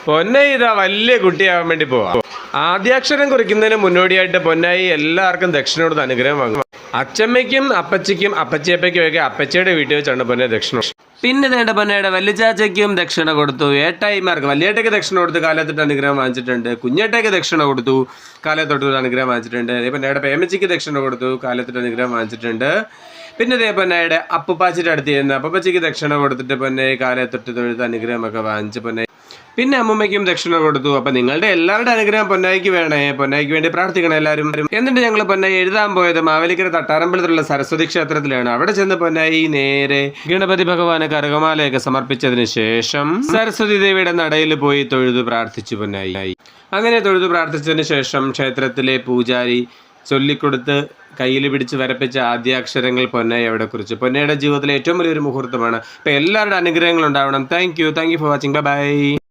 പൊന്നായി ഇതാ വലിയ കുട്ടിയാവാൻ വേണ്ടി പോവാ. ആദ്യാക്ഷരം കുറിക്കുന്നതിന് മുന്നോടിയായിട്ട് പൊന്നായി എല്ലാവർക്കും ദക്ഷിണ കൊടുത്ത് അനുഗ്രഹം വാങ്ങും. അച്ചമ്മയ്ക്കും അപ്പച്ചിക്കും അപ്പച്ചിയപ്പയ്ക്കും ഒക്കെ അപ്പച്ചയുടെ വീട്ടിൽ വെച്ചാണ് പൊന്നെ ദക്ഷിണ. പിന്നെ വേണ്ട പൊന്നയുടെ വല്യച്ചാച്ചയ്ക്കും ദക്ഷിണ കൊടുത്തു. ഏട്ടായിമാർക്ക് വലിയേട്ടയ്ക്ക് ദക്ഷിണ കൊടുത്ത് കാലത്തൊട്ട് അനുഗ്രഹം വാങ്ങിച്ചിട്ടുണ്ട്. കുഞ്ഞേട്ടയ്ക്ക് ദക്ഷിണ കൊടുത്തു, കാലത്തൊട്ട് അനുഗ്രഹം വാങ്ങിച്ചിട്ടുണ്ട്. അതേ പൊന്നയുടെ പേമച്ചിക്ക് ദക്ഷിണ കൊടുത്തു, കാലത്തൊട്ട് അനുഗ്രഹം വാങ്ങിച്ചിട്ടുണ്ട്. പിന്നെ ഇതേ പൊന്നയുടെ അപ്പുപ്പാച്ചിയുടെ അടുത്ത് ചെയ്യുന്ന അപ്പപ്പച്ചിക്ക് ദക്ഷിണ കൊടുത്തിട്ട് പൊന്നെ കാലത്തൊട്ട് തൊഴുത്ത് അനുഗ്രഹമൊക്കെ വാങ്ങിച്ച് പൊന്നെ. പിന്നെ അമ്മൂമ്മയ്ക്കും ദക്ഷിണ കൊടുത്തു. അപ്പം നിങ്ങളുടെ എല്ലാവരുടെ അനുഗ്രഹം പൊന്നായിക്ക് വേണേ, പൊന്നായിക്ക് വേണ്ടി പ്രാർത്ഥിക്കണം എല്ലാവരും. എന്നിട്ട് ഞങ്ങൾ പൊന്നായി എഴുതാൻ പോയത് മാവേലിക്കര തട്ടാരമ്പലത്തിലുള്ള സരസ്വതി ക്ഷേത്രത്തിലാണ്. അവിടെ ചെന്ന് പൊന്നായി നേരെ ഗണപതി ഭഗവാന് കറുകമാലയൊക്കെ സമർപ്പിച്ചതിന് ശേഷം സരസ്വതി ദേവിയുടെ നടയിൽ പോയി തൊഴുതു പ്രാർത്ഥിച്ചു പൊന്നായി. അങ്ങനെ തൊഴുതു പ്രാർത്ഥിച്ചതിന് ശേഷം ക്ഷേത്രത്തിലെ പൂജാരി ചൊല്ലിക്കൊടുത്ത് കയ്യിൽ പിടിച്ച് വരപ്പിച്ച ആദ്യാക്ഷരങ്ങൾ പൊന്നായി അവിടെ കുറിച്ച്. പൊന്നയുടെ ജീവിതത്തിലെ ഏറ്റവും വലിയൊരു മുഹൂർത്തമാണ്. അപ്പം എല്ലാവരുടെ അനുഗ്രഹങ്ങൾ ഉണ്ടാവണം. Thank you for watching. By.